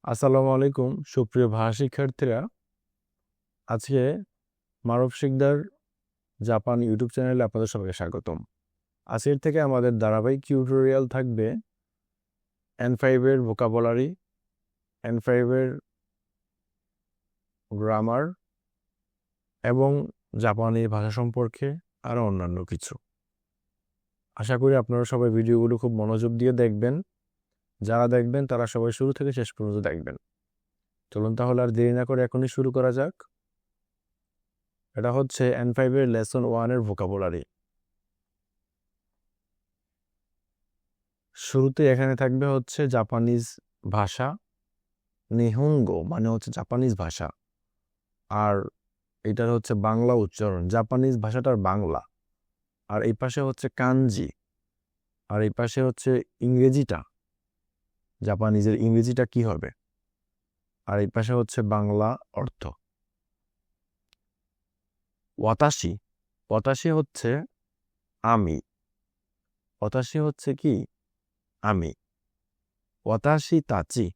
আসসালামু আলাইকুম সুপ্রিয় ভাষা শিক্ষার্থীরা। আজকে মারুফ শিকদার জাপান ইউটিউব চ্যানেলে আপনাদের সবাইকে স্বাগতম। আজকের থেকে আমাদের ধারাবাহিক টিউটোরিয়াল থাকবে N5 এর ভোকাবুলারি, N5 এর গ্রামার এবং জাপানি ভাষা সম্পর্কে আরও অন্যান্য কিছু। আশা করি আপনারা সবাই ভিডিওগুলো খুব মনোযোগ দিয়ে দেখবেন। যারা দেখবেন তারা সবাই শুরু থেকে শেষ পর্যন্ত দেখবেন। চলুন তাহলে আর দেরি না করে এখনই শুরু করা যাক। এটা হচ্ছে N5 এর লেসন 1 এর ভোকাবুলারি। শুরুতে এখানে থাকবে হচ্ছে জাপানিজ ভাষা, নিহোঙ্গো মানে হচ্ছে জাপানিজ ভাষা, আর এটার হচ্ছে বাংলা উচ্চারণ, জাপানিজ ভাষাটার বাংলা। আর এই পাশে হচ্ছে কানজি, আর এই পাশে হচ্ছে ইংরেজিটা, জাপানিজের ইংরেজিটা কি হবে, আর এই পাশে হচ্ছে বাংলা অর্থ। ওয়াতাশি, ওয়াতাশি হচ্ছে আমি, ওয়াতাশি হচ্ছে কি আমি। ওয়াতাশি তাচি,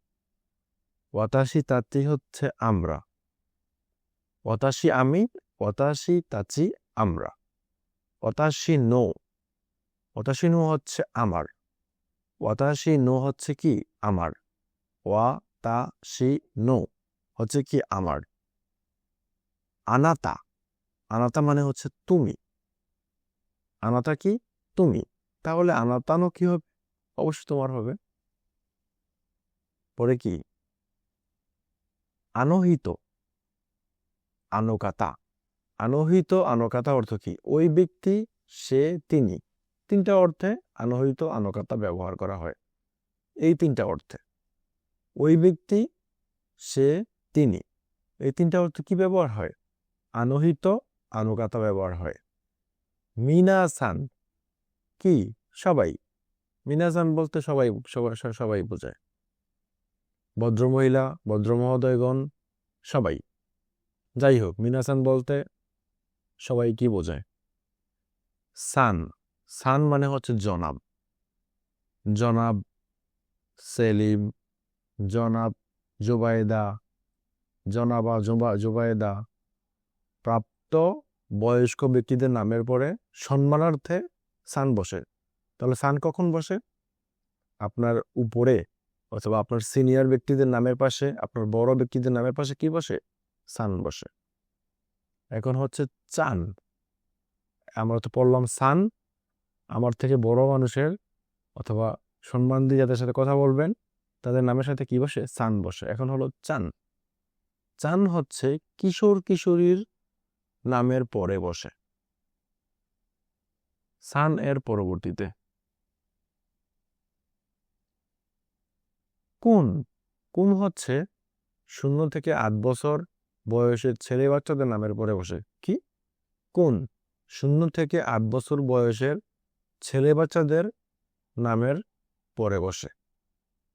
ওয়াতাশি তাচি হচ্ছে আমরা। ওয়াতাশি আমি, ওয়াতাশি তাচি আমরা। ওয়াতাশি নো, ওয়াতাশি নো হচ্ছে আমার, ওয়াতাশি নো হচ্ছে কি আমার। ওয়াতাশি নো হচ্ছে কি আমার। আনাতা, আনাতা মানে হচ্ছে তুমি, আনাতা কি তুমি, তাহলে আনাতানো কি হবে, অবশ্যই তোমার হবে। পরে কি আনোহিত, আনোকাতা, আনোহিত আনোকাতা অর্থ কি ওই ব্যক্তি, সে, তিনি, তিনটা অর্থে আনোহিত আনোকাতা ব্যবহার করা হয়। এই তিনটা অর্থে ওই ব্যক্তি, সে, তিনি, এই তিনটা অর্থে কি ব্যবহার হয়, আনোহিত আনুকাতা ব্যবহার হয়। মিনাসান কি সবাই, মিনাসান বলতে সবাই সবাই সবাই বোঝায়, ভদ্রমহিলা ভদ্রমহোদয়গণ সবাই। যাই হোক, মিনাসান বলতে সবাই কি বোঝায়। সান, সান মানে হচ্ছে জনাব, জনাব সেলিম, জনাব জুবাইদা, জনাবা জুবাইদা। প্রাপ্ত বয়স্ক ব্যক্তিদের নামের পরে সম্মানার্থে সান বসে। তাহলে সান কখন বসে, আপনার উপরে অথবা আপনার সিনিয়র ব্যক্তিদের নামের পাশে, আপনার বড় ব্যক্তিদের নামের পাশে কি বসে, সান বসে। এখন হচ্ছে চান, আমরা তো পড়লাম সান, আমার থেকে বড় মানুষের অথবা সম্মান দিয়ে যাদের সাথে কথা বলবেন তাদের নামের সাথে কি বসে, সান বসে। এখন হলো চান, চান হচ্ছে কিশোর কিশোরীর নামের পরে বসে, সান এর পরবর্তীতে। কোন, কোন হচ্ছে 0 থেকে 8 বছর বয়সের ছেলে বাচ্চাদের নামের পরে বসে। কি কোন 0 থেকে 8 বছর বয়সের ছেলে বাচ্চাদের নামের পরে বসে।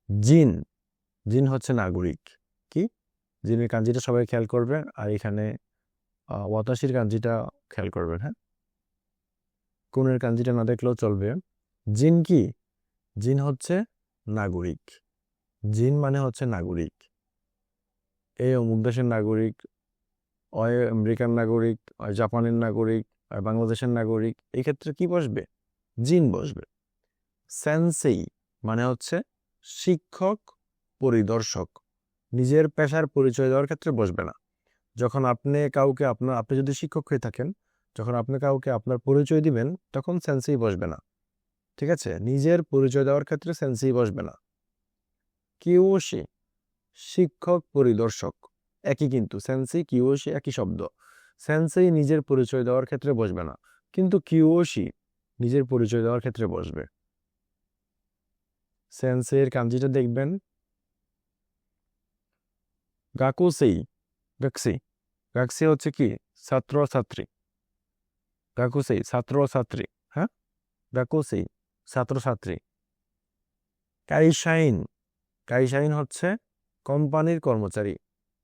জিন, জিন হচ্ছে নাগরিক। কি জিনের কাঞ্জিটা সবাই খেয়াল করবেন, আর এখানে ওয়াতাশির কাঞ্জিটা খেয়াল করবেন। হ্যাঁ, কোনের কাঞ্জিটা না দেখলেও চলবে। জিন কি, জিন হচ্ছে নাগরিক, জিন মানে হচ্ছে নাগরিক। এই অমুক দেশের নাগরিক, হয় আমেরিকান নাগরিক, হয় জাপানের নাগরিক, হয় বাংলাদেশের নাগরিক, এই ক্ষেত্রে কি বসবে, জিন বসবে। সেন্সেই মানে হচ্ছে শিক্ষক পরিদর্শক, নিজের পেশার পরিচয় দেওয়ার ক্ষেত্রে বসবে না। যখন আপনি কাউকে আপনি যদি শিক্ষক হয়ে থাকেন, যখন আপনি কাউকে আপনার পরিচয় দিবেন তখন সেন্সেই বসবে না, ঠিক আছে। নিজের পরিচয় দেওয়ার ক্ষেত্রে সেন্সেই বসবে না। কিওশি শিক্ষক পরিদর্শক একই, কিন্তু সেন্সেই কিওশি একই শব্দ। সেন্সেই নিজের পরিচয় দেওয়ার ক্ষেত্রে বসবে না, কিন্তু কিওশি নিজের পরিচয় দেওয়ার ক্ষেত্রে বসবে। সেন্সের কাঞ্জিটা দেখবেন, গাকুসেই, গাকসি, গাকসি হচ্ছে কি ছাত্র ছাত্রী, গাকুসেই ছাত্র ছাত্রী। হ্যাঁ, গাকুসেই ছাত্র ছাত্রী। কাইশাইন, কাইশাইন হচ্ছে কোম্পানির কর্মচারী।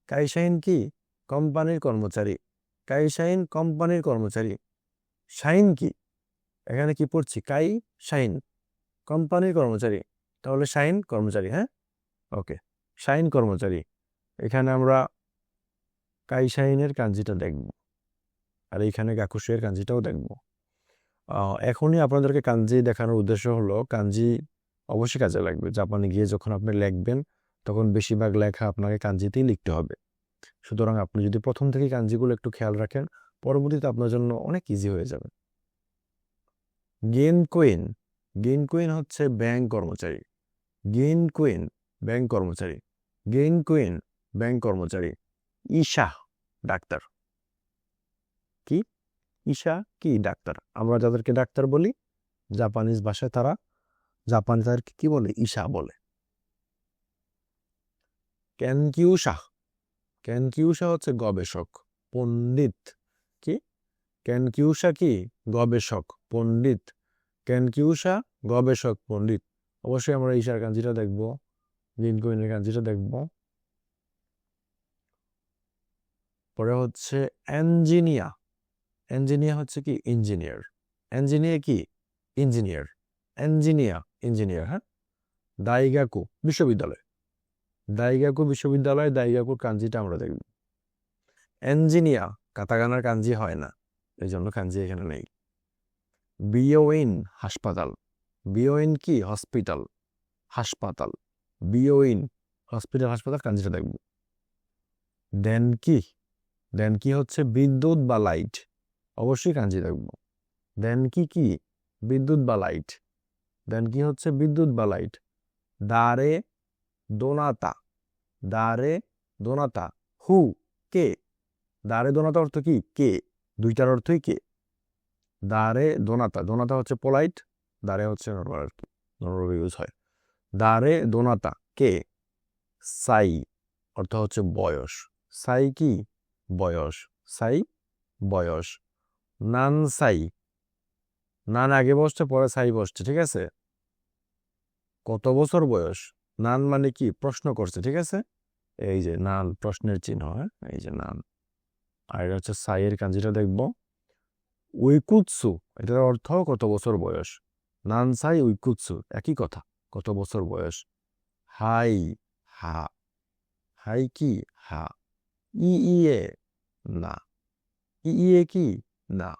কাইশাইন কি কোম্পানির কর্মচারী, কাইশাইন কোম্পানির কর্মচারী। শাইন কি, এখানে কি পড়ছি, কাই শাইন কোম্পানির কর্মচারী, তাহলে শাইন কর্মচারী। হ্যাঁ, ওকে। শাইন কর্মচারী, এখানে আমরা কাইশাইনের কাঞ্জিটা দেখব, আর এইখানে গাকুশের কাঞ্জিটাও দেখব। এখনই আপনাদেরকে কাঞ্জি দেখানোর উদ্দেশ্য হলো কাঞ্জি অবশ্যই কাজে লাগবে। জাপানে গিয়ে যখন আপনি লিখবেন তখন বেশিরভাগ লেখা আপনাকে কাঞ্জিতেই লিখতে হবে। সুতরাং আপনি যদি প্রথম থেকে কাঞ্জিগুলো একটু খেয়াল রাখেন, পরবর্তীতে আপনার জন্য অনেক ইজি হয়ে যাবে। গেনকোইন, গেনকোইন হচ্ছে ব্যাংক কর্মচারী। গেনকোইন ব্যাংক কর্মচারী, গেনকোইন ব্যাংক কর্মচারী। ঈশা ডাক্তার। কি ঈশা কি ডাক্তার? আমরা যাদেরকে ডাক্তার বলি জাপানিজ ভাষায় জাপানি তাদেরকে কি বলে? ঈশা বলে। ক্যানকিউসা, ক্যানকিউসা হচ্ছে গবেষক পণ্ডিত। কি ক্যানকিউসা? কি গবেষক পণ্ডিত। ক্যানকিউসা গবেষক পণ্ডিত। অবশ্যই আমরা ঈশার কাঞ্জিটা দেখব, গেনকোইনের কাঞ্জিটা দেখব। পরে হচ্ছে এঞ্জিনিয়া, এঞ্জিনিয়া হচ্ছে কি ইঞ্জিনিয়ার। এঞ্জিনিয়ার কি ইঞ্জিনিয়ার, এঞ্জিনিয়া ইঞ্জিনিয়ার। হ্যাঁ, দাইগাকু বিশ্ববিদ্যালয়, দাইগাকু বিশ্ববিদ্যালয়, দাইগাকুর কাঞ্জিটা আমরা দেখব। এঞ্জিনিয়া কাতাকানার কাঞ্জি হয় না, এই জন্য কাঞ্জি এখানে নেই। বিওইন হাসপাতাল, বিওইন কি হসপিটাল, হাসপাতাল। বিওইন হসপিটাল, হাসপাতাল কাঞ্জিটা দেখব। দেনকি, দেনকি হচ্ছে বিদ্যুৎ বা লাইট, অবশ্যই কাঞ্জি দেখব। দেনকি কি বিদ্যুৎ বা লাইট, দেনকি হচ্ছে বিদ্যুৎ বা লাইট। দারে দোনাতা, দারে দোনাতা হু কে, দারে দোনাতা অর্থ কি কে, দুইটার অর্থই কে। দারে দোনাতা, দোনাতা হচ্ছে পোলাইট, দারে হচ্ছে নর্মাল আর কি, নর্মাল ইউজ হয়। দারে দোনাতা কে। সাই অর্থ হচ্ছে বয়স, সাই কি বয়স, সাই বয়স। নান সাই, নান আগে বসছে পরে সাই বসছে, ঠিক আছে। কত বছর বয়স, নান মানে কি প্রশ্ন করছে, ঠিক আছে। এই যে নান প্রশ্নের চিহ্ন, হ্যাঁ এই যে নান। আর এটা হচ্ছে সাইয়ের কাঞ্জিটা দেখব। উইকুৎসু, এটার অর্থ কত বছর বয়স। নান সাই উইকুৎসু একই কথা, কত বছর বয়স। হাই হা, হাই কি হা। ইয়ে না, ইয়ে কি না।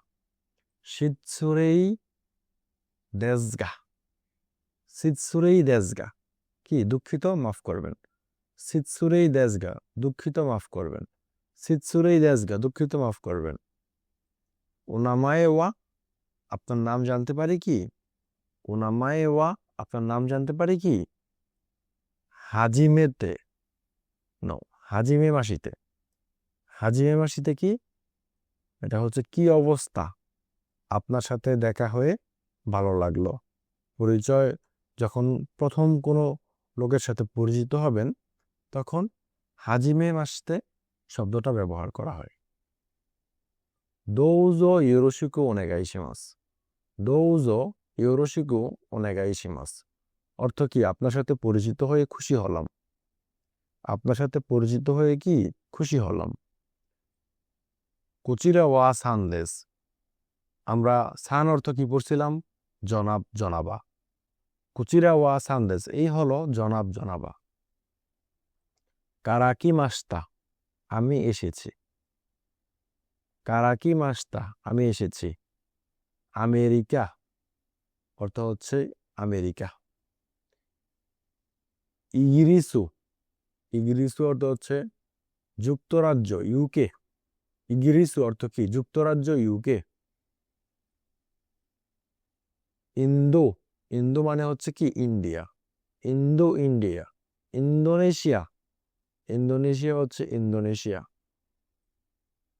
সিৎসুরেই দেশগা, সিৎসুরেই দেশগা কি দুঃখিত মাফ করবেন। সিৎসুরেই দেশগা দুঃখিত মাফ করবেন, সিৎসুরেই দেশগা দুঃখিত মাফ করবেন। ওনামায়ে ওয়া, আপনার নাম জানতে পারি কি। ওনামায়ে ওয়া, আপনার নাম জানতে পারি কি। হাজিমেতে নো, হাজিমে মাসিতে, হাজিমে মাসিতে কি, এটা হচ্ছে কি অবস্থা, আপনার সাথে দেখা হয়ে ভালো লাগলো। পরিচয়, যখন প্রথম কোনো লোকের সাথে পরিচিত হবেন তখন হাজিমে মাসিতে শব্দটা ব্যবহার করা হয়। দোউজো ইয়োরোশিকু ওনেগাইশিমাস, দোউজো ইয়োরোশিকু ওনেগাইশিমাস অর্থ কি আপনার সাথে পরিচিত হয়ে খুশি হলাম, আপনার সাথে পরিচিত হয়ে কি খুশি হলাম। কোচিরা ওয়া সান দেস, আমরা সান অর্থ কি পড়ছিলাম জনাব জনাবা, কোচিরা ওয়া সান দেস এই হলো জনাব জনাবা। কারাকি মাস্তা, আমি এসেছি, কারাকি মাস্তা আমি এসেছি। আমেরিকা অর্থ হচ্ছে আমেরিকা। ইগিরিসু, ইগিরিসু অর্থ হচ্ছে যুক্তরাজ্য ইউকে, ইগিরিসু অর্থ কি যুক্তরাজ্য ইউকে। ইন্দো, ইন্দো মানে হচ্ছে কি India, Indo India. Indonesia, Indonesia হচ্ছে ইন্দোনেশিয়া।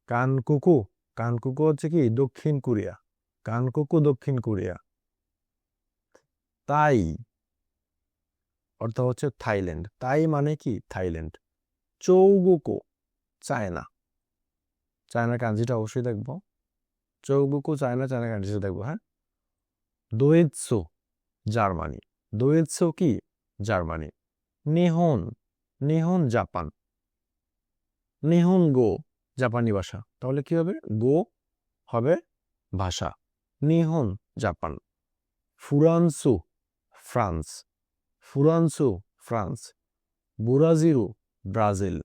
কানকুকু, কানকুকু হচ্ছে কি দক্ষিণ কোরিয়া, কানকুকু দক্ষিণ কোরিয়া। তাই অর্থ হচ্ছে থাইল্যান্ড, তাই মানে কি থাইল্যান্ড। চৌগুকু চায়না, চায়না কাঞ্জিটা অবশ্যই দেখবো। চৌগুকু চায়না, চায়না কাঞ্জিটা দেখবো। হ্যাঁ, দোয়েৎসু জার্মানি, দোয়েৎসু কি Germany. Nihon, Nihon Japan, Nihon গো জাপানি ভাষা, তাহলে কি হবে গো হবে ভাষা, নিহন জাপান। ফুরান্সু ফ্রান্স, ফুরান্সু ফ্রান্স। বুরাজিরু ব্রাজিল,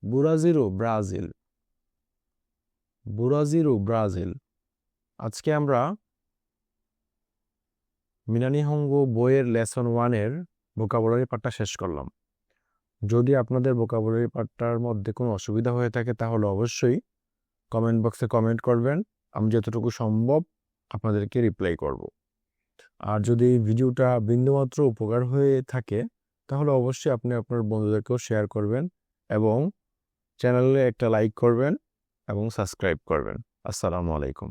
বুরাজিরু ব্রাজিল, বুরাজিরু ব্রাজিল। আজকে আমরা মিনানিহঙ্গো বইয়ের লেসন 1-এর ভোকাবুলারি পার্টটা শেষ করলাম। যদি আপনাদের ভোকাবুলারি পার্টটার মধ্যে কোনো অসুবিধা হয়ে থাকে তাহলে অবশ্যই কমেন্ট বক্সে কমেন্ট করবেন। আমি যতটুকু সম্ভব আপনাদেরকে রিপ্লাই করব। আর যদি ভিডিওটা বিন্দুমাত্র উপকার হয়ে থাকে তাহলে অবশ্যই আপনি আপনার বন্ধুদেরকেও শেয়ার করবেন এবং চ্যানেলে একটা লাইক করবেন এবং সাবস্ক্রাইব করবেন। আসসালামু আলাইকুম।